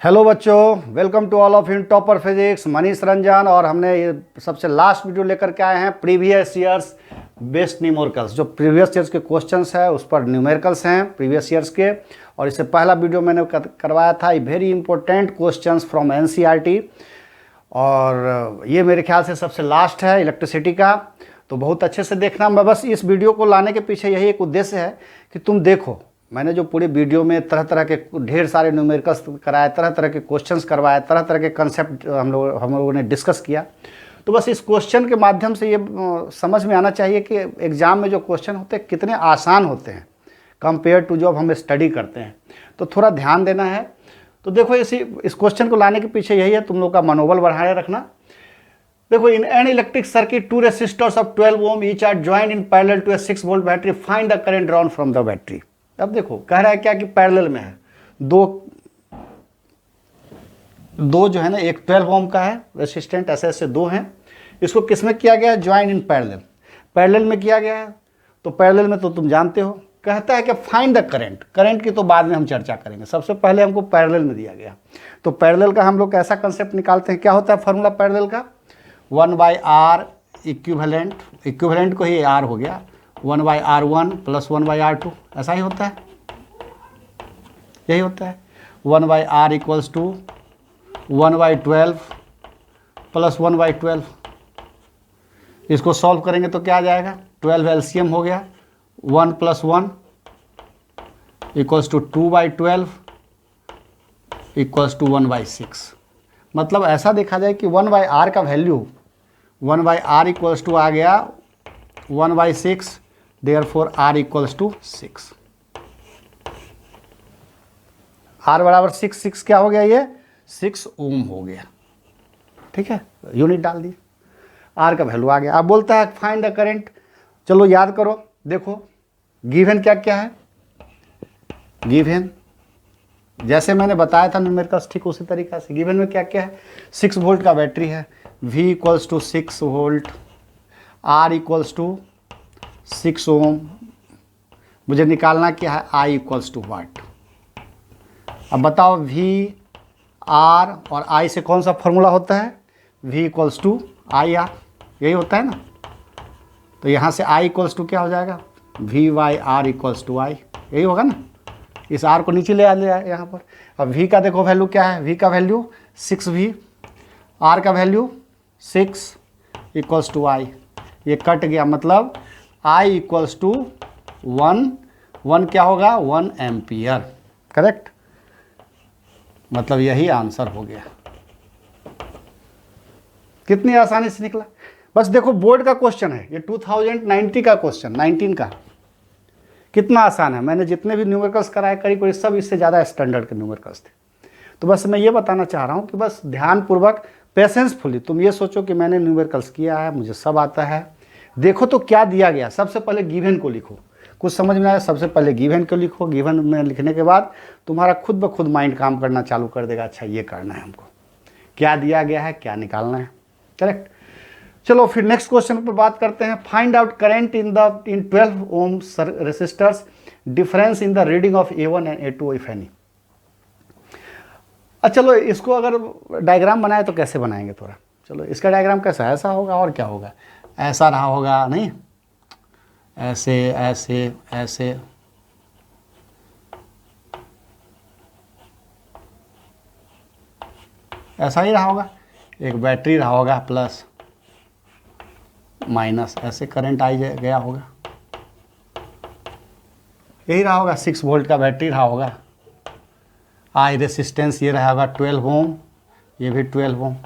Hello बच्चों, welcome to all of in topper physics Manish Ranjan. और हमने ये सबसे लास्ट वीडियो लेकर के आए हैं प्रीवियस ईयर्स बेस्ड न्यूमेरिकल्स। जो प्रीवियस ईयर्स के क्वेश्चंस हैं उस पर न्यूमेरिकल्स हैं प्रीवियस ईयर्स के। और इससे पहला वीडियो मैंने करवाया था very important questions from NCERT, और ये मेरे ख्याल से सबसे लास्ट है इलेक्ट्रिसिटी का। तो बहुत अच्छे से देखना। मैं बस इस वीडियो को लाने के पीछे यही एक उद्देश्य है कि तुम देखो, मैंने जो पूरे वीडियो में तरह तरह के ढेर सारे न्यूमेरिकल्स कराए, तरह तरह के क्वेश्चंस करवाए, तरह तरह के कंसेप्ट हम लोगों ने डिस्कस किया। तो बस इस क्वेश्चन के माध्यम से ये समझ में आना चाहिए कि एग्ज़ाम में जो क्वेश्चन होते हैं कितने आसान होते हैं कंपेयर टू जो हम स्टडी करते हैं। तो थोड़ा ध्यान देना है। तो देखो इस क्वेश्चन को लाने के पीछे यही है, तुम लोग का मनोबल बढ़ाए रखना। देखो, in an electric circuit two resistors of 12 ohm each are joined in parallel to a 6 volt battery, find the current drawn from the battery. अब देखो कह रहा है क्या कि पैरेलल में है दो जो है ना, एक 12 ओम का है रेसिस्टेंट, ऐसे दो हैं। इसको किसमें किया गया है? ज्वाइन इन पैरेलल, पैरेलल में किया गया है। तो पैरेलल में तो तुम जानते हो, कहता है कि फाइंड द करंट की तो बाद में हम चर्चा करेंगे, सबसे पहले हमको पैरेलल में दिया गया। तो पैरेलल का हम लोग कैसा कंसेप्ट निकालते हैं, क्या होता है फॉर्मूला पैरेलल का? 1/r इक्विवेलेंट को ही r हो गया, 1/r1 + 1/r2, ऐसा ही होता है, यही होता है। 1/r = 1/12 + 1/12। इसको सॉल्व करेंगे तो क्या आ जाएगा? 12 एलसीएम हो गया, 1 + 1 = 2/12 = 1/6। मतलब ऐसा देखा जाए कि 1/r का वैल्यू 1/r = आ गया 1/6, देयरफॉर r = 6। r बराबर 6 क्या हो गया? ये 6 ओम हो गया। ठीक है, यूनिट डाल दिए, r का वैल्यू आ गया। अब बोलता है फाइंड द करंट। चलो याद करो, देखो गिवन क्या क्या है। गिवन जैसे मैंने बताया था न्यूमेरिकल्स, ठीक उसी तरीका से गिवन में क्या क्या है। 6 वोल्ट का बैटरी है, V = 6 वोल्ट, R = 6 ओम। मुझे निकालना क्या है? I = वाट। अब बताओ V, R और I से कौन सा फॉर्मूला होता है? V = IR, यही होता है ना। तो यहाँ से I = क्या हो जाएगा? V/R = I, यही होगा ना। इस R को नीचे ले आए यहाँ पर। अब V का देखो वैल्यू क्या है? V का वैल्यू 6V, R का वैल्यू 6 = I। ये कट गया, मतलब I = 1 क्या होगा? 1 एम्पियर। करेक्ट, मतलब यही आंसर हो गया। कितनी आसानी से निकला। बस देखो बोर्ड का क्वेश्चन है ये, 2090 का क्वेश्चन, 19 का। कितना आसान है। मैंने जितने भी न्यूमेरिकल्स कराए करीब सब इससे ज़्यादा स्टैंडर्ड के न्यूमेरिकल्स थे। तो बस मैं ये बताना चाह रहा हूँ कि बस ध्यानपूर्वक पेशेंसफुली तुम ये सोचो कि मैंने न्यूमेरिकल्स किया है, मुझे सब आता है। देखो तो क्या दिया गया। सबसे पहले गिवन को लिखो, कुछ समझ में आया सबसे पहले गिवन को लिखो। गिवन में लिखने के बाद तुम्हारा खुद ब खुद माइंड काम करना चालू कर देगा, अच्छा ये करना है हमको, क्या दिया गया है, क्या निकालना है। करेक्ट। चलो फिर नेक्स्ट क्वेश्चन पर बात करते हैं। Find out current in 12 ohm resistors, difference in the reading of A1 and A2 if any. अच्छा चलो इसको अगर डायग्राम बनाए तो कैसे बनाएंगे थोड़ा। चलो इसका डायग्राम कैसा, ऐसा होगा और क्या होगा? ऐसा रहा होगा नहीं, ऐसे ऐसे ऐसे, ऐसा ही रहा होगा। एक बैटरी रहा होगा प्लस माइनस, ऐसे करंट आ गया होगा, यही रहा होगा। 6 वोल्ट का बैटरी रहा होगा। आई रेसिस्टेंस ये रहा होगा 12 ओम, ये भी 12 ओम।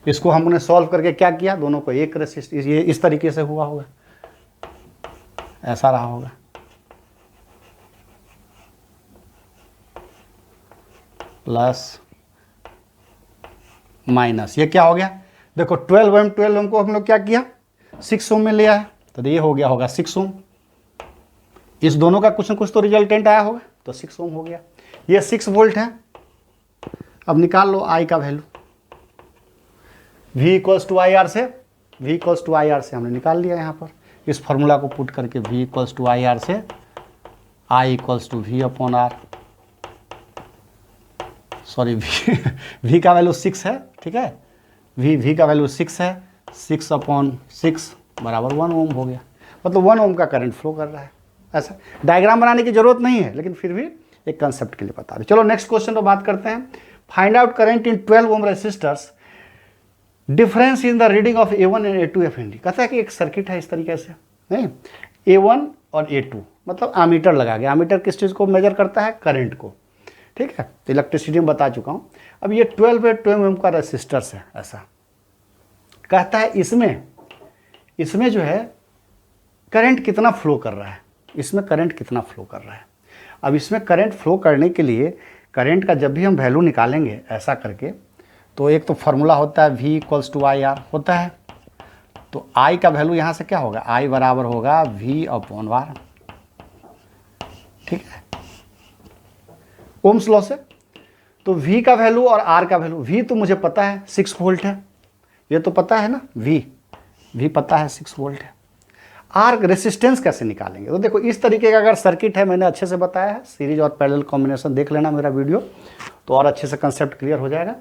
इसको हमने सॉल्व करके क्या किया, दोनों को एक रेसिस्टेंस, ये इस तरीके से हुआ होगा, ऐसा रहा होगा। प्लस माइनस, ये क्या हो गया? देखो 12 ओम को हम लोग क्या किया, 6 ओम में लिया है, तो ये हो गया होगा 6 ओम। इस दोनों का कुछ न कुछ तो रिजल्टेंट आया होगा, तो 6 ओम हो गया। ये 6 वोल्ट है। अब निकाल लो I का वैल्यू। V = IR से, V = IR से हमने निकाल लिया यहाँ पर। इस फॉर्मूला को पुट करके V = IR से I = V/R सॉरी v का वैल्यू 6 है, ठीक है, v का वैल्यू 6 है, 6/6 बराबर 1 ओम हो गया, मतलब 1 ओम का करंट फ्लो कर रहा है। ऐसा डायग्राम बनाने की जरूरत नहीं है, लेकिन फिर भी एक कंसेप्ट के लिए बता रहे। चलो नेक्स्ट क्वेश्चन पर बात करते हैं। Find out current in 12 ohm resistors, difference in the reading of A1 and A2 if any. कहता है कि एक सर्किट है इस तरीके से, नहीं, A1 और A2 मतलब आमीटर लगा गया। आमीटर किस चीज़ को मेजर करता है? करंट को, ठीक है, तो इलेक्ट्रिसिटी में बता चुका हूँ। अब ये 12 ओम का रेसिस्टर्स है। ऐसा कहता है इसमें जो है करंट कितना फ्लो कर रहा है, इसमें करंट कितना फ्लो कर रहा है। अब इसमें करंट फ्लो करने के लिए करंट का जब भी हम वैल्यू निकालेंगे ऐसा करके, तो एक तो फार्मूला होता है V = IR होता है, तो I का वैल्यू यहाँ से क्या होगा? I बराबर होगा V/R, ठीक है, ओम्स लॉ से। तो V का वैल्यू और R का वैल्यू, V तो मुझे पता है 6 वोल्ट है, ये तो पता है ना, V पता है 6 वोल्ट है। R रेसिस्टेंस कैसे निकालेंगे? तो देखो इस तरीके का अगर सर्किट है, मैंने अच्छे से बताया है, सीरीज और पैरेलल कॉम्बिनेशन देख लेना मेरा वीडियो, तो और अच्छे से कंसेप्ट क्लियर हो जाएगा।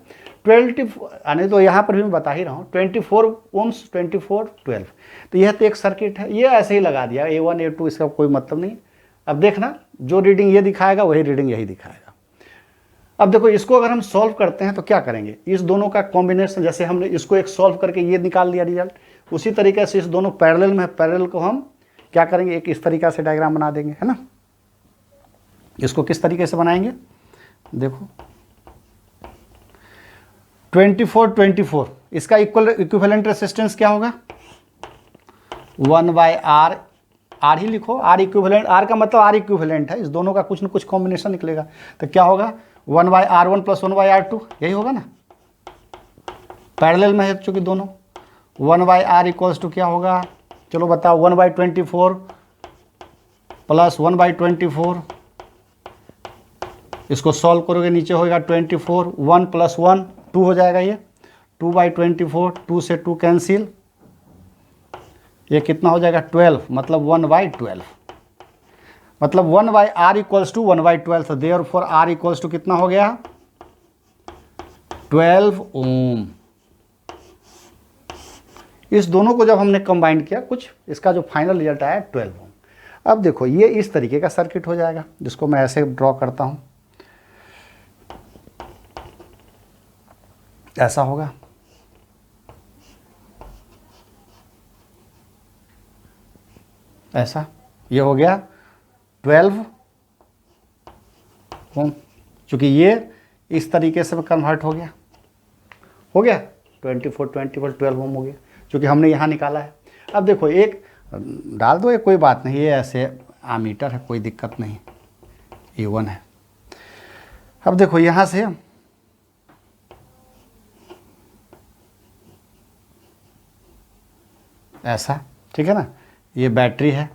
20 यानी तो यहाँ पर भी मैं बता ही रहा हूँ, 24 ओम्स, 24 12, तो यह तो एक सर्किट है, ये ऐसे ही लगा दिया A1 A2, इसका कोई मतलब नहीं। अब देखना जो रीडिंग ये दिखाएगा वही रीडिंग यही दिखाएगा। अब देखो इसको अगर हम सॉल्व करते हैं तो क्या करेंगे, इस दोनों का कॉम्बिनेशन, जैसे हमने इसको एक सॉल्व करके ये निकाल लिया रिजल्ट, उसी तरीके से इस दोनों पैरेलल में, पैरेलल को हम क्या करेंगे, एक इस तरीका से डायग्राम बना देंगे, है ना। इसको किस तरीके से बनाएंगे, देखो 24 इसका इक्विवेलेंट रेसिस्टेंस क्या होगा? 1/R, R ही लिखो, R इक्विवेलेंट, R का मतलब R इक्विवेलेंट है, इस दोनों का कुछ न कुछ कॉम्बिनेशन निकलेगा, तो क्या होगा 1/R1 + 1/R2, यही होगा ना, पैरेलल में है चूंकि दोनों। 1/R = क्या होगा, चलो बताओ, 1/24 + 1/24, इसको सॉल्व करोगे नीचे होगा 24, 1 + 1 2 हो जाएगा, ये 2/24, 2 से 2 कैंसिल, ये कितना हो जाएगा 12, मतलब 1/12, मतलब 1/R = 1/12, तो देयरफॉर R = कितना हो गया 12 ओम। इस दोनों को जब हमने कंबाइन किया, कुछ इसका जो फाइनल रिजल्ट आया 12 ओम। अब देखो ये इस तरीके का सर्किट हो जाएगा, जिसको मैं ऐसे ड्रॉ करता हूं, ऐसा होगा। ऐसा ये हो गया 12 ओम, चूंकि ये इस तरीके से कन्वर्ट हो गया 24 12 ओम हो गया, चूंकि हमने यहाँ निकाला है। अब देखो एक डाल दो, ये कोई बात नहीं, ये ऐसे आमीटर है, कोई दिक्कत नहीं, A1 है। अब देखो यहाँ से ऐसा, ठीक है ना, ये बैटरी है,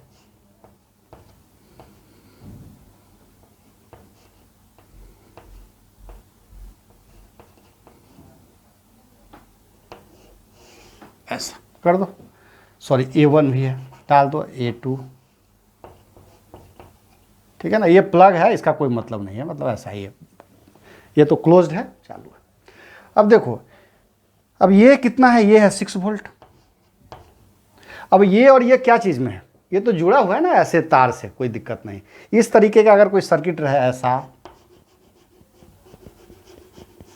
ऐसा कर दो, सॉरी A1 भी है, डाल दो A2, ठीक है ना, ये प्लग है, इसका कोई मतलब नहीं है, मतलब ऐसा ही है, ये तो क्लोज्ड है, चालू है। अब देखो, अब ये कितना है, ये है 6 वोल्ट। अब ये और ये क्या चीज़ में है, ये तो जुड़ा हुआ है ना ऐसे तार से, कोई दिक्कत नहीं। इस तरीके का अगर कोई सर्किट रहे ऐसा,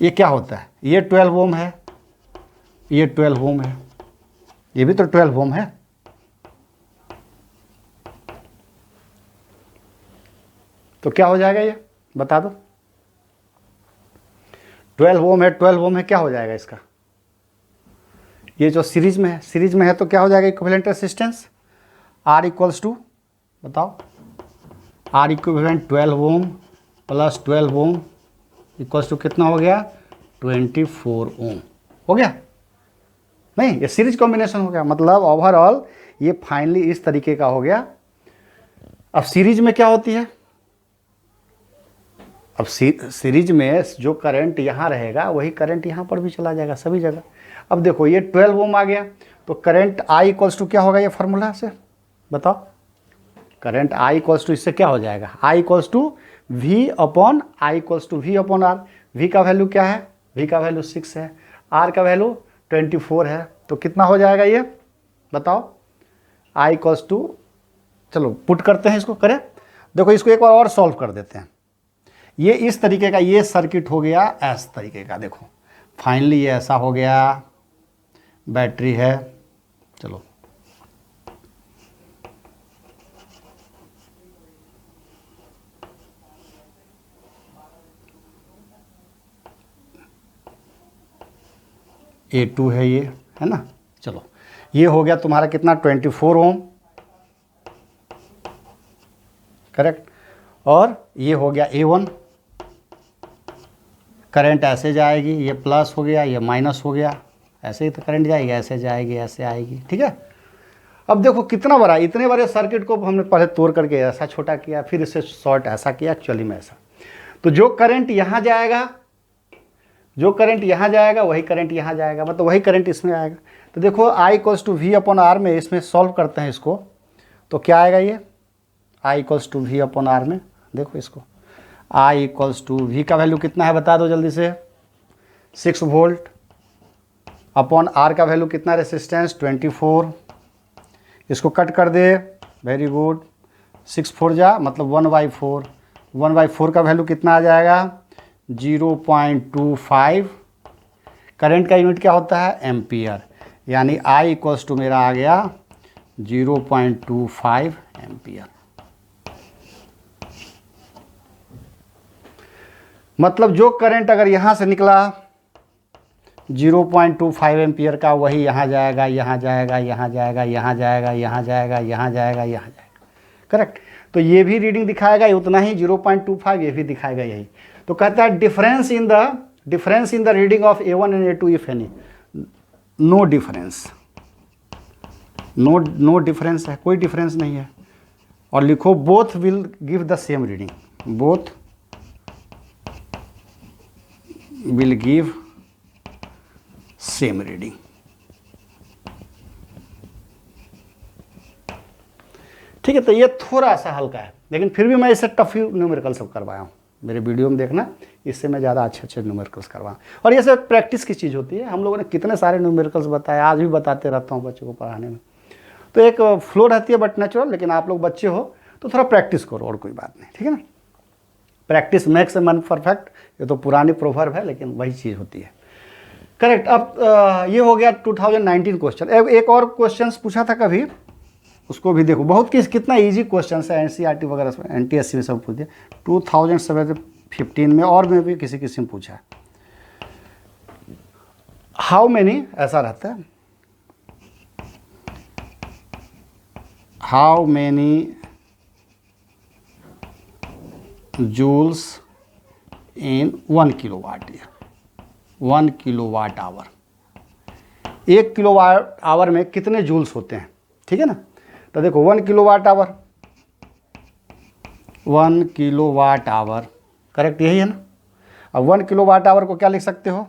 ये क्या होता है, ये 12 ओम है, ये 12 ओम है, ये भी तो 12 ओम है, तो क्या हो जाएगा, ये बता दो, 12 ओम है, 12 ओम है, क्या हो जाएगा इसका, ये जो सीरीज में है तो क्या हो जाएगा इक्विवेलेंट रेसिस्टेंस, R = बताओ, R इक्विवेलेंट 12 ओम + 12 ओम = कितना हो गया 24 ओम हो गया। नहीं, ये सीरीज कॉम्बिनेशन हो गया, मतलब ओवरऑल ये फाइनली इस तरीके का हो गया। अब सीरीज में क्या होती है, अब सीरीज में जो करंट यहाँ रहेगा वही करंट यहाँ पर भी चला जाएगा सभी जगह। अब देखो ये 12 ओम आ गया, तो करंट I = क्या होगा, ये फार्मूला से बताओ, करंट I = इससे क्या हो जाएगा, I = V/R, V का वैल्यू क्या है, V का वैल्यू 6 है, R का वैल्यू 24 है, तो कितना हो जाएगा ये बताओ, I इक्वल्स टू, चलो पुट करते हैं इसको, करें, देखो इसको एक बार और सॉल्व कर देते हैं। ये इस तरीके का ये सर्किट हो गया इस तरीके का, देखो फाइनली ये ऐसा हो गया, बैटरी है, चलो A2 है ये, है ना, चलो ये हो गया तुम्हारा कितना 24 ओम, करेक्ट, और ये हो गया A1, करंट ऐसे जाएगी, ये प्लस हो गया, ये माइनस हो गया, ऐसे ही तो करंट जाएगी, ऐसे जाएगी, ऐसे आएगी, ठीक है। अब देखो कितना बड़ा, इतने बड़े सर्किट को हमने पहले तोड़ करके ऐसा छोटा किया, फिर इसे शॉर्ट ऐसा किया, एक्चुअली में ऐसा, तो जो करंट यहाँ जाएगा, जो करंट यहाँ जाएगा वही करंट यहाँ जाएगा, मतलब वही करंट इसमें आएगा। तो देखो I equals to V upon R में इसमें सॉल्व करते हैं इसको, तो क्या आएगा ये I equals to V upon R में, देखो इसको I इक्वल्स टू V का वैल्यू कितना है बता दो जल्दी से, 6 वोल्ट अपॉन R का वैल्यू कितना, रेसिस्टेंस 24, इसको कट कर दे, वेरी गुड, 6 4 जा मतलब 1/4, 1/4 का वैल्यू कितना आ जाएगा 0.25, करंट का यूनिट क्या होता है एम्पियर, यानी I इक्वल्स टू मेरा आ गया 0.25 एम्पियर। मतलब जो करंट अगर यहाँ से निकला 0.25 एम्पियर का, वही यहाँ जाएगा, यहाँ जाएगा, यहाँ जाएगा, यहाँ जाएगा, यहाँ जाएगा, यहाँ जाएगा, यहाँ जाएगा, करेक्ट। तो ये भी रीडिंग दिखाएगा उतना ही 0.25, ये भी दिखाएगा यही। तो कहता है difference in the reading of A1 and A2 if any, no difference, no difference है, कोई डिफरेंस नहीं है। और लिखो both will give the same reading, both will give same reading. ठीक है, तो ये थोड़ा सा हल्का है, लेकिन फिर भी मैं इसे टफ न्यूमेरिकल सब करवाया हूँ, मेरे वीडियो में देखना, इससे मैं ज़्यादा अच्छे न्यूमेरिकल्स करवाऊँ। और ये सब प्रैक्टिस की चीज़ होती है, हम लोगों ने कितने सारे न्यूमेरिकल्स बताए, आज भी बताते रहता हूँ बच्चों को पढ़ाने में। तो एक फ्लो रहती है बट नेचुरल, लेकिन आप लोग बच्चे हो तो थोड़ा प्रैक्टिस करो, और कोई बात नहीं, ठीक है ना। Practice makes a man perfect, ये तो पुरानी प्रोवर्ब है, लेकिन वही चीज़ होती है, करेक्ट। अब ये हो गया 2019 क्वेश्चन। एक और क्वेश्चन पूछा था कभी, उसको भी देखो, बहुत कितना इजी क्वेश्चन है, NCERT वगैरह NTSC में सब पूछ दिया, 2015 में और में भी किसी में पूछा है। हाउ मेनी, ऐसा रहता है, how many joules in 1 kilowatt, 1 kilowatt hour, 1 kilowatt hour में कितने जूल्स होते हैं, ठीक है ना। तो देखो 1 kilowatt hour, 1 kilowatt our, correct यही है ना। अब 1 किलोवाट आवर को क्या लिख सकते हो,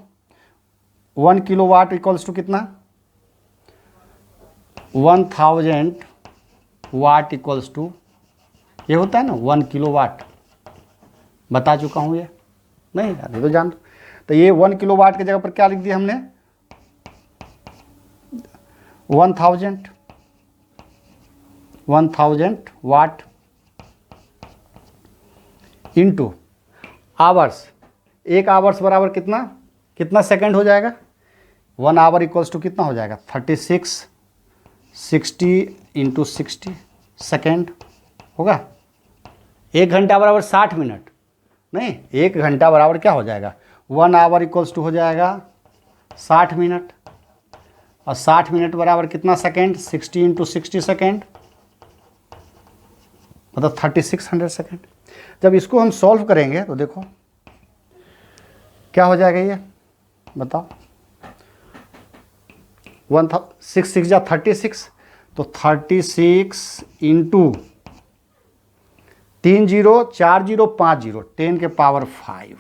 1 किलोवाट इक्वल्स टू कितना, 1000 वाट इक्वल्स टू, ये होता है ना 1 किलोवाट, बता चुका हूँ ये, नहीं यार ये तो जान। तो ये 1 किलोवाट की जगह पर क्या लिख दिया हमने, 1000 वाट इंटू आवर्स, 1 आवर्स बराबर कितना सेकंड हो जाएगा, 1 आवर इक्वल्स टू कितना हो जाएगा 36, 60 इंटू 60 सेकेंड होगा। 1 घंटा बराबर 60 मिनट, नहीं 1 घंटा बराबर क्या हो जाएगा, 1 आवर इक्वल्स टू हो जाएगा 60 मिनट, और 60 मिनट बराबर कितना सेकेंड, 60 इंटू 60 सेकेंड, मतलब 3600 सेकेंड। जब इसको हम सॉल्व करेंगे तो देखो क्या हो जाएगा, ये बताओ, 6 6 जा 36, तो 36 इंटू 3 0 4 0 5 0 10 के पावर 5,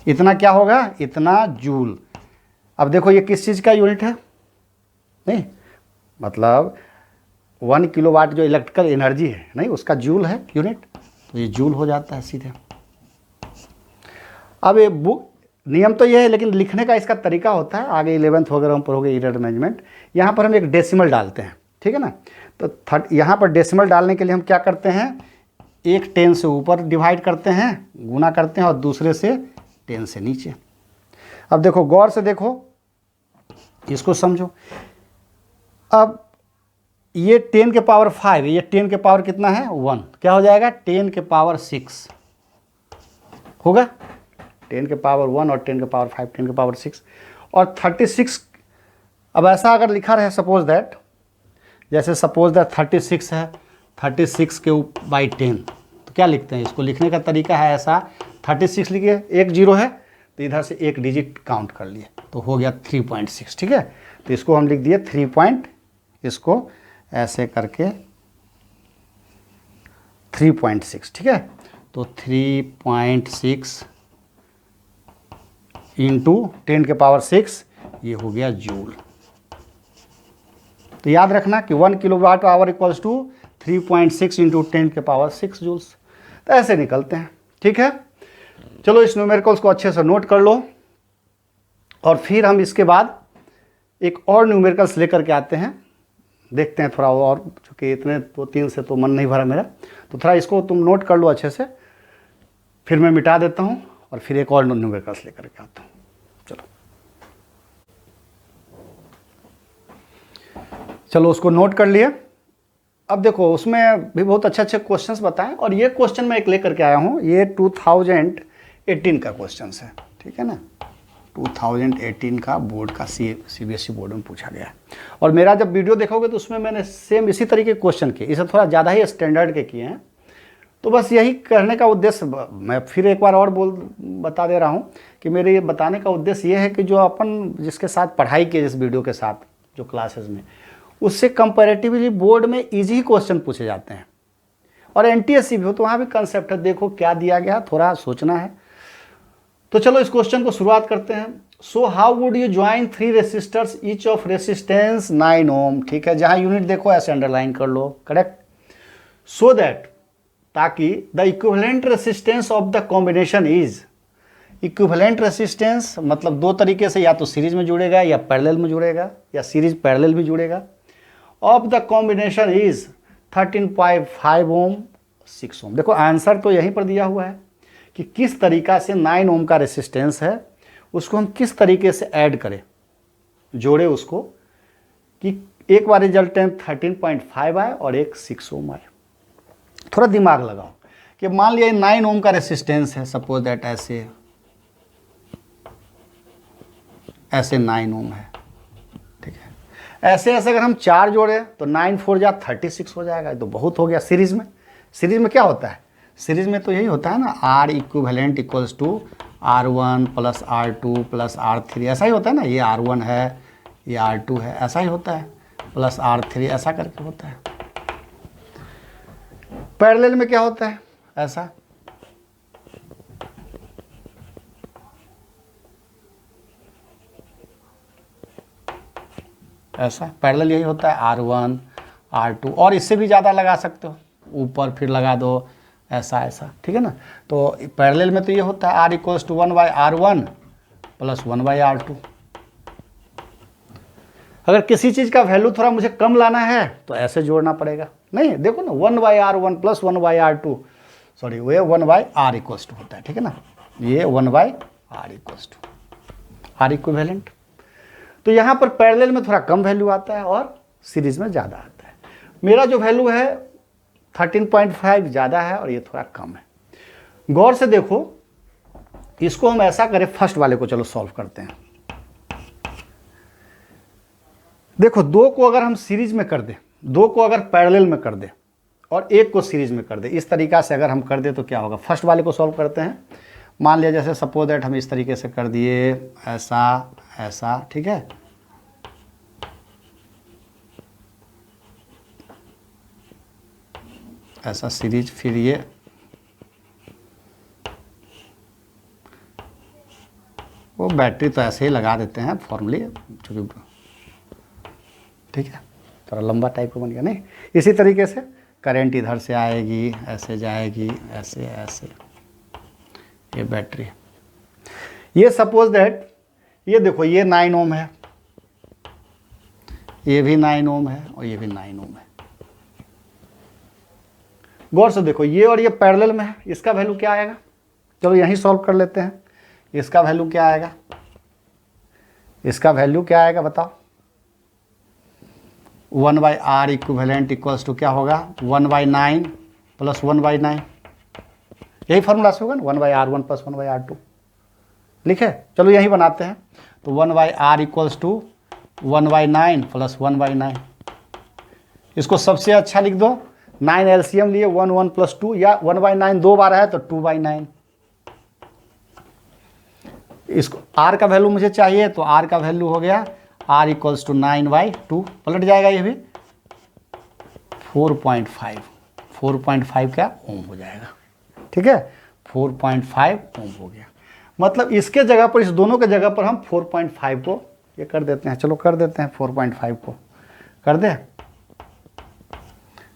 इतना क्या होगा, इतना जूल। अब देखो ये किस चीज़ का यूनिट है, नहीं मतलब 1 किलोवाट जो इलेक्ट्रिकल एनर्जी है, नहीं उसका जूल है यूनिट, तो ये जूल हो जाता है सीधे। अब ये बुक नियम तो ये है, लेकिन लिखने का इसका तरीका होता है, आगे 11th वगैरह हम पढ़ोगे एरर मैनेजमेंट। यहाँ पर हम एक डेसिमल डालते हैं, ठीक है ना। तो यहाँ पर डेसिमल डालने के लिए हम क्या करते हैं, एक 10 से ऊपर डिवाइड करते हैं, गुना करते हैं, और दूसरे से 10 से नीचे। अब देखो गौर से देखो, इसको समझो। अब ये 10 के पावर 5, ये 10 के पावर कितना है 1, क्या हो जाएगा 10 के पावर 6 होगा। 10 के पावर 1 और 10 के पावर 5, 10 के पावर 6 और 36। अब ऐसा अगर लिखा रहे सपोज दैट, जैसे सपोज दैट 36 है, 36 के बाई 10, तो क्या लिखते हैं, इसको लिखने का तरीका है ऐसा, 36 लिखिए, एक जीरो है तो इधर से एक डिजिट काउंट कर लिए तो हो गया 3.6, ठीक है। तो इसको हम लिख दिए 3 इसको ऐसे करके 3.6, ठीक है। तो 3.6 इंटू 10 के पावर 6, ये हो गया जूल। तो याद रखना कि 1 kilowatt hour equals to 3.6 into 10 के पावर 6 जूल्स। तो ऐसे निकलते हैं, ठीक है। चलो इस न्यूमेरिकल्स को अच्छे से नोट कर लो, और फिर हम इसके बाद एक और न्यूमेरिकल्स लेकर के आते हैं, देखते हैं थोड़ा और, चूँकि इतने 2-3 से तो मन नहीं भरा मेरा, तो थोड़ा इसको तुम नोट कर लो अच्छे से, फिर मैं मिटा देता हूँ और फिर एक और न्यूमेरिकल्स लेकर के आता हूँ। चलो उसको नोट कर लिए। अब देखो उसमें भी बहुत अच्छे अच्छे क्वेश्चंस बताएं, और ये क्वेश्चन मैं एक लेकर के आया हूँ, ये 2018 का क्वेश्चन है, ठीक है ना। 2018 का बोर्ड का CBSE बोर्ड में पूछा गया है। और मेरा जब वीडियो देखोगे तो उसमें मैंने सेम इसी तरीके के क्वेश्चन किए, इसे थोड़ा ज़्यादा ही स्टैंडर्ड के किए हैं। तो बस यही कहने का उद्देश्य, मैं फिर एक बार और बता दे रहा हूँ कि मेरे ये बताने का उद्देश्य ये है कि जो अपन जिसके साथ पढ़ाई किए, जिस वीडियो के साथ जो क्लासेस में, उससे कंपैरेटिवली बोर्ड में इजी क्वेश्चन पूछे जाते हैं। और NTSC भी हो तो वहाँ भी कंसेप्ट है, देखो क्या दिया गया, थोड़ा सोचना है। तो चलो इस क्वेश्चन को शुरुआत करते हैं। So how would you join 3 resistors each of resistance 9 ओम, ठीक है। जहाँ यूनिट देखो ऐसे अंडरलाइन कर लो, करेक्ट। सो दैट, ताकि the equivalent resistance of the combination is, equivalent resistance मतलब दो तरीके से, या तो सीरीज में जुड़ेगा या पैरेलल में जुड़ेगा, या सीरीज पैरेलल भी जुड़ेगा। ऑफ द कॉम्बिनेशन इज 13.5 ओम 6 ओम। देखो आंसर तो यहीं पर दिया हुआ है कि किस तरीका से 9 ओम का रेसिस्टेंस है, उसको हम किस तरीके से ऐड करें, जोड़े उसको, कि एक बार रिजल्टेंट 13.5 आए और एक 6 ओम आए। थोड़ा दिमाग लगाओ कि मान लिया 9 ओम का रेसिस्टेंस है, सपोज दैट ऐसे 9 ओम है, ठीक है। ऐसे ऐसे अगर हम 4 जोड़े तो 9 4 जा 36 हो जाएगा, तो बहुत हो गया। सीरीज में क्या होता है, सीरीज में तो यही होता है ना, R equivalent equals to R1 plus R2 plus R3, ऐसा ही होता है ना। ये R1 है, ये R2 है, ऐसा ही होता है, प्लस R3, ऐसा करके होता है। पैरेलल में क्या होता है, ऐसा। ऐसा पैरेलल यही होता है, R1 R2, और इससे भी ज़्यादा लगा सकते हो, ऊपर फिर लगा दो, ऐसा ऐसा, ठीक है ना। तो पैरेलल में तो ये होता है R equals to 1/R1 plus 1/R2। अगर किसी चीज़ का वैल्यू थोड़ा मुझे कम लाना है तो ऐसे जोड़ना पड़ेगा। नहीं देखो ना, 1/R1 प्लस 1/R2, सॉरी ये 1/R इक्वल्स टू होता है, ठीक है ना। ये 1/R equals to R equivalent. तो यहाँ पर पैरेलल में थोड़ा कम वैल्यू आता है और सीरीज में ज़्यादा आता है। मेरा जो वैल्यू है 13.5 ज़्यादा है और ये थोड़ा कम है। गौर से देखो, इसको हम ऐसा करें, फर्स्ट वाले को चलो सॉल्व करते हैं। देखो 2 को अगर हम सीरीज में कर दें, 2 को अगर पैरेलल में कर दें और 1 को सीरीज में कर दें, इस तरीका से अगर हम कर दें तो क्या होगा। फर्स्ट वाले को सॉल्व करते हैं। मान लिया जैसे सपोज दैट हम इस तरीके से कर दिए, ऐसा ऐसा, ठीक है। ऐसा सीरीज, फिर ये वो बैटरी तो ऐसे ही लगा देते हैं फॉर्मली, चूँकि ठीक है थोड़ा लंबा टाइप का बन गया। नहीं, इसी तरीके से करंट इधर से आएगी, ऐसे जाएगी, ऐसे ऐसे, ये बैटरी, ये सपोज दैट ये देखो ये 9 ओम है, ये भी 9 ओम है और ये भी 9 ओम है। गौर से देखो ये और ये पैरेलल में है, इसका वैल्यू क्या आएगा? चलो यहीं सॉल्व कर लेते हैं। इसका वैल्यू क्या आएगा? इसका वैल्यू क्या आएगा बताओ? 1/r इक्विवेलेंट इक्वल्स टू क्या होगा? 1/9 प्लस 1/9, यही फॉर्मूला से होगा ना, 1/r1 प्लस 1/r2 लिखे। चलो यही बनाते हैं। तो 1/r इक्वल्स टू 1/9 प्लस 1/9। इसको सबसे अच्छा लिख दो, 9 एलसीएम लिए 1 1 प्लस 2, या 1/9 दो बार है तो 2/9। इसको r का वैल्यू मुझे चाहिए, तो r का वैल्यू हो गया r इक्वल्स टू 9/2, पलट जाएगा ये भी 4.5 क्या ओम हो जाएगा। ठीक है, 4.5 ओम हो गया। मतलब इसके जगह पर, इस दोनों के जगह पर हम 4.5 को ये कर देते हैं। चलो कर देते हैं, 4.5 को कर दे।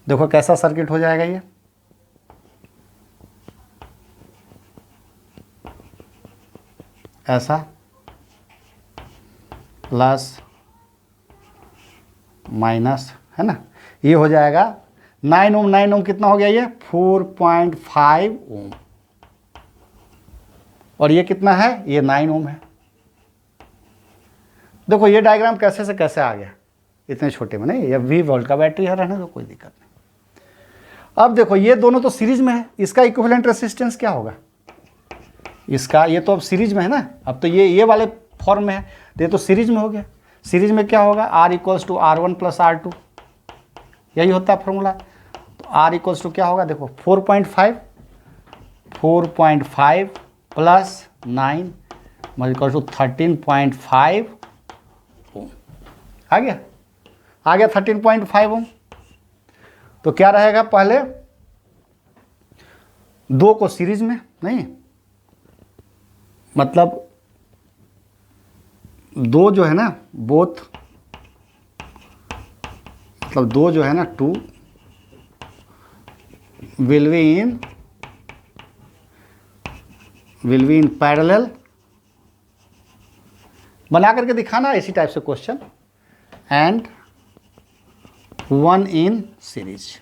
देखो कैसा सर्किट हो जाएगा ये। ऐसा प्लस माइनस है ना, ये हो जाएगा 9 ओम। 9 ओम कितना हो गया? ये 4.5 ओम। और ये कितना है? ये 9 ओम है। देखो ये डायग्राम कैसे से कैसे आ गया, इतने छोटे में। नहीं, ये 20 वोल्ट का बैटरी है, रहने दो, कोई दिक्कत नहीं। अब देखो ये दोनों तो सीरीज में है, इसका इक्विवेलेंट रेसिस्टेंस क्या होगा? इसका, ये तो अब सीरीज में है ना, अब तो ये वाले फॉर्म में है, तो ये तो सीरीज में हो गया। सीरीज में क्या होगा? r equals to R1 plus R2, यही होता है फॉर्मूला। तो r इक्वल्स टू क्या होगा? देखो 4.5 प्लस 9 इक्वल टू 13.5 ओम। आ गया 13.5 ओम। तो क्या रहेगा? पहले 2 को सीरीज में, नहीं मतलब 2 जो है ना, बोथ मतलब 2 जो है ना, 2 विल बी इन पैरेलल। बना करके दिखाना इसी टाइप से क्वेश्चन। एंड 1 इन सीरीज,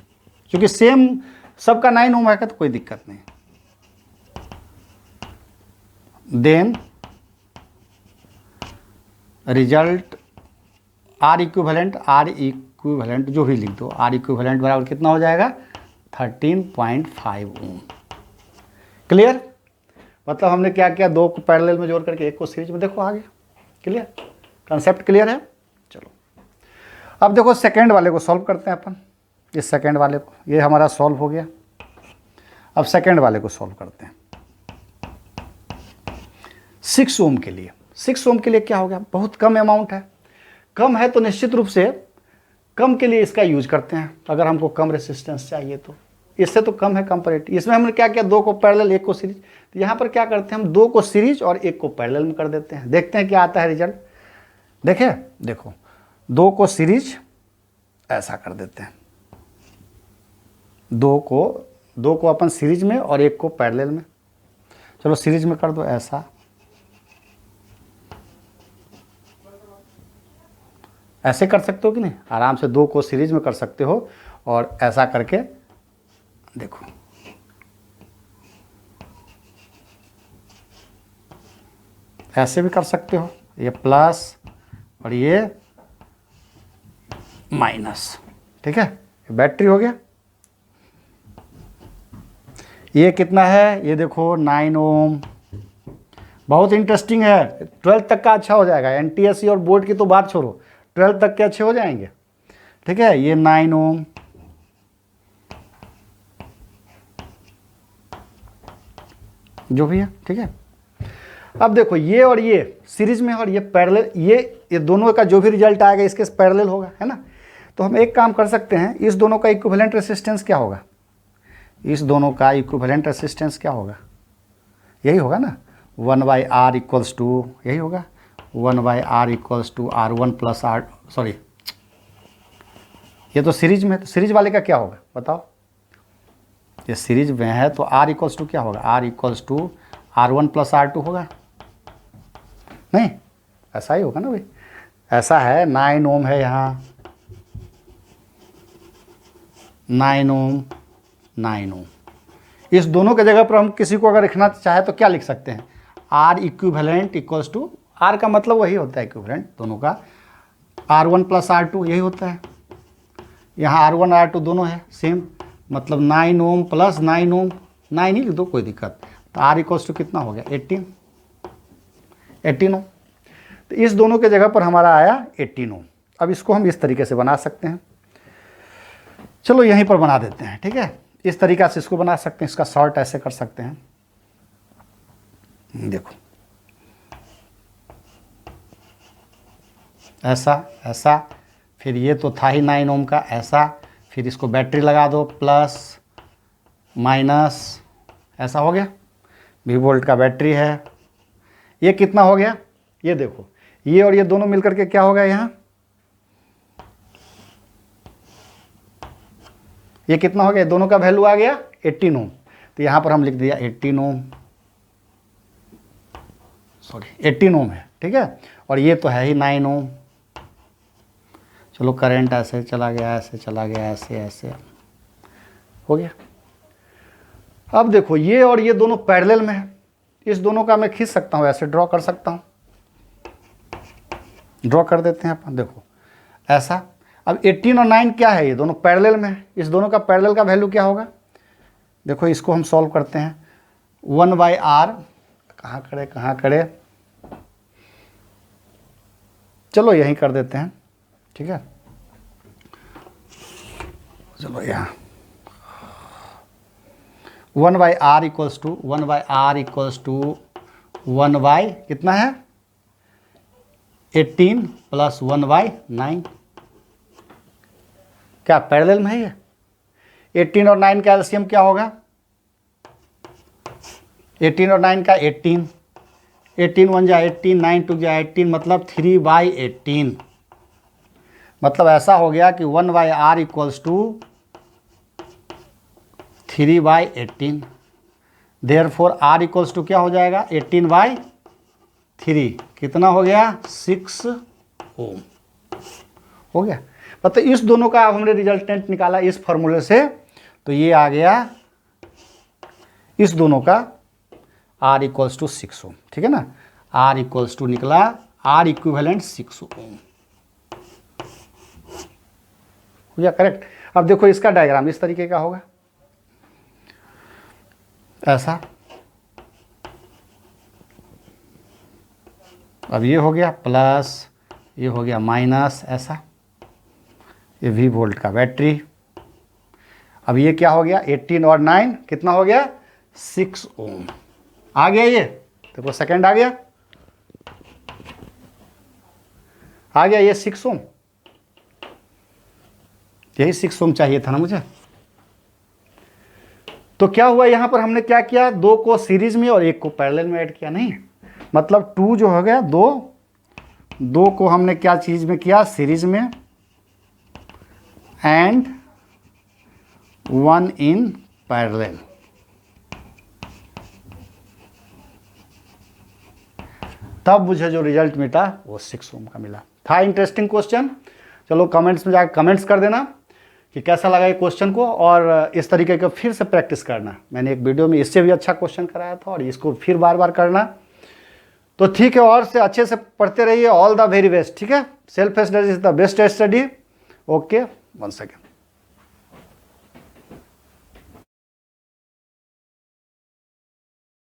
क्योंकि सेम सबका 9 ओम है तो कोई दिक्कत नहीं। देन रिजल्ट R इक्विवेलेंट जो भी लिख दो, R इक्विवेलेंट बराबर कितना हो जाएगा? 13.5 ओम। क्लियर? मतलब हमने क्या किया, 2 को पैरेलल में जोड़ करके 1 को सीरीज में। देखो आ गया। क्लियर? कंसेप्ट क्लियर है? चलो अब देखो सेकंड वाले को सॉल्व करते हैं अपन। इस सेकंड वाले को, ये हमारा सॉल्व हो गया। अब सेकंड वाले को सॉल्व करते हैं। 6 ओम के लिए, 6 ओम के लिए क्या हो गया? बहुत कम अमाउंट है। कम है तो निश्चित रूप से कम के लिए इसका यूज करते हैं। अगर हमको कम रेसिस्टेंस चाहिए तो इससे तो कम है कंपैरेटिव। इसमें हमने क्या किया? 2 को पैरेलल 1 को सीरीज। तो यहाँ पर क्या करते हैं हम? 2 को सीरीज और 1 को पैरेलल में कर देते हैं। देखते हैं क्या आता है रिजल्ट। देखे, देखो 2 को सीरीज ऐसा कर देते हैं, 2 को अपन सीरीज में और 1 को पैरेलल में। चलो सीरीज में कर दो ऐसा, ऐसे कर सकते हो कि नहीं? आराम से 2 को सीरीज में कर सकते हो और ऐसा करके देखो, ऐसे भी कर सकते हो, ये प्लस और ये माइनस। ठीक है, बैटरी हो गया। ये कितना है? ये देखो 9 ओम। बहुत इंटरेस्टिंग है, 12th तक का अच्छा हो जाएगा। एनटीएससी और बोर्ड की तो बात छोड़ो, 12th तक के अच्छे हो जाएंगे। ठीक है, ये 9 ओम, जो भी है। ठीक है, अब देखो ये और ये सीरीज में और ये पैरेलल, ये दोनों का जो भी रिजल्ट आएगा इसके पैरेलल होगा, है ना। तो हम एक काम कर सकते हैं, इस दोनों का इक्विवेलेंट रेसिस्टेंस क्या होगा? इस दोनों का इक्विवेलेंट रेसिस्टेंस क्या होगा? यही होगा ना, 1/r इक्वल्स टू, यही होगा 1/r equals to R1 plus R, sorry ये तो सीरीज में है, तो सीरीज वाले का क्या होगा बताओ? ये सीरीज में है तो R इक्वल्स टू क्या होगा? R equals to R1 plus R2 होगा। नहीं, ऐसा ही होगा ना भाई, ऐसा है 9 ओम है यहाँ, 9 ओम 9 ओम। इस दोनों के जगह पर हम किसी को अगर लिखना चाहे तो क्या लिख सकते हैं, R equivalent equals to, R का मतलब वही होता है इक्विवेलेंट दोनों का, R1 प्लस R2 यही होता है। यहाँ R1 R2 दोनों है सेम, मतलब 9 ओम प्लस 9 ओम, 9 ही लिख दो कोई दिक्कत। तो R इक्वल्स टू कितना हो गया 18 ओम। तो इस दोनों के जगह पर हमारा आया 18 ओम। अब इसको हम इस तरीके से बना सकते हैं, चलो यहीं पर बना देते हैं, ठीक है। इस तरीक़ा से इसको बना सकते हैं, इसका शॉर्ट ऐसे कर सकते हैं, देखो ऐसा ऐसा, फिर ये तो था ही 9 ओम का, ऐसा, फिर इसको बैटरी लगा दो प्लस माइनस, ऐसा हो गया, 20 वोल्ट का बैटरी है। ये कितना हो गया, ये देखो, ये और ये दोनों मिलकर के क्या हो गया यहाँ, ये कितना हो गया, दोनों का वैल्यू आ गया 18 ओम। तो यहाँ पर हम लिख दिया 18 ओम, सॉरी 18 ओम है, ठीक है। और ये तो है ही 9 ओम। चलो करंट ऐसे चला गया, ऐसे चला गया, ऐसे ऐसे हो गया। अब देखो ये और ये दोनों पैरेलल में है, इस दोनों का मैं खींच सकता हूँ, ऐसे ड्रॉ कर सकता हूँ, ड्रॉ कर देते हैं अपन, देखो ऐसा। अब 18 और 9 क्या है, ये दोनों पैरेलल में है, इस दोनों का पैरेलल का वैल्यू क्या होगा, देखो इसको हम सॉल्व करते हैं। 1/r, कहाँ करे, चलो यहीं कर देते हैं, ठीक है। चलो यहाँ 1/r equals to 1/r equals to 1/, कितना है 18 प्लस 1/9, क्या पैरेलल में है ये। 18 और 9 का एलसीएम क्या होगा, 18 और 9 का 18, 18 1 जा 18, 9 2 जा 18, मतलब 3/18। मतलब ऐसा हो गया कि 1/r equals to 3/18, therefore r equals to क्या हो जाएगा 18/3, कितना हो गया 6 ओम हो गया। मतलब इस दोनों का अब हमने रिजल्टेंट निकाला इस फॉर्मूले से, तो ये आ गया इस दोनों का r इक्वल्स टू 6 ओम, ठीक है ना। r इक्वल्स टू निकला r इक्विवेलेंट 6 ओम, हो गया करेक्ट। अब देखो इसका डायग्राम इस तरीके का होगा, ऐसा। अब ये हो गया प्लस, ये हो गया माइनस, ऐसा, ये 20 वोल्ट का बैटरी। अब ये क्या हो गया 18 और 9 कितना हो गया 6 ओम आ गया, ये देखो सेकंड आ गया, ये 6 ओम, यही 6 ओम चाहिए था ना मुझे। तो क्या हुआ यहाँ पर हमने क्या किया, 2 को सीरीज में और 1 को पैरेलल में ऐड किया, नहीं मतलब 2 जो हो गया 2 को हमने क्या चीज में किया सीरीज में, एंड 1 इन पैरेलल। तब मुझे जो रिजल्ट मिला वो 6 ओम का मिला। था इंटरेस्टिंग क्वेश्चन। चलो कमेंट्स में जाकर कमेंट्स कर देना कि कैसा लगा ये क्वेश्चन को, और इस तरीके का फिर से प्रैक्टिस करना। मैंने एक वीडियो में इससे भी अच्छा क्वेश्चन कराया था और इसको फिर बार बार करना। तो ठीक है, और से अच्छे से पढ़ते रहिए। ऑल द वेरी बेस्ट, ठीक है। Self study is the best study. Okay, 1 second.